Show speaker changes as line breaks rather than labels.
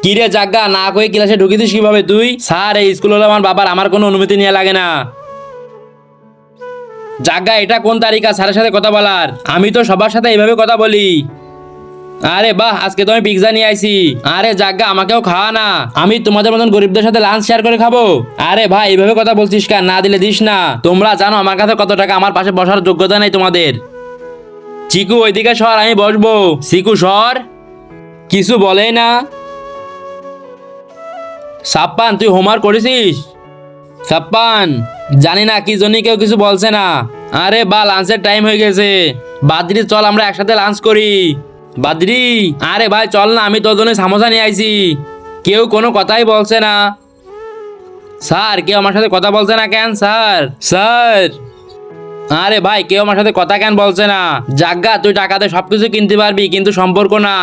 কিরে জাগা না কই ক্লাসে ঢুকিছিস কিভাবে তুই? স্যার এই স্কুল হলো আমার বাবার, আমার কোনো অনুমতি নিয়ে লাগে না। জাগা এটা কোন তারিখা স্যারের সাথে কথা বলার? আমি তো সবার সাথে এইভাবে কথা বলি। আরে বাহ, আজকে তো আমি পিৎজা নিয়ে আইছি। আরে জাগা আমাকেও খাওয়া না, আমি তোমাদের মতন গরিবদের সাথে লাঞ্চ শেয়ার করে খাবো। আরে ভাই এইভাবে কথা বলছিস কেন? না দিলে দিস না। তোমরা জানো আমার কাছে কত টাকা, আমার পাশে বসার যোগ্যতা নেই তোমাদের। চিকু ওইদিকে সর, আমি বসবো। চিকু সর। কিছু বলেই না। সাপ্পান তুই হোমওয়ার্ক করেছিস? সাপ্পান জানি না কি জন্য কেউ কিছু বলছে না। আরে বা লাঞ্চের টাইম হয়ে গেছে। বাদরি চল আমরা একসাথে লাঞ্চ করি। বাদরি আরে ভাই চল না, আমি তোর জন্য সামোসা নিয়ে আইছি। কেউ কোনো কথাই বলছে না। স্যার কেউ আমার সাথে কথা বলছে না কেন? স্যার স্যার আরে ভাই কেউ আমার সাথে কথা কেন বলছে না? জাগা তুই টাকাতে সবকিছু কিনতে পারবি কিন্তু সম্পর্ক না।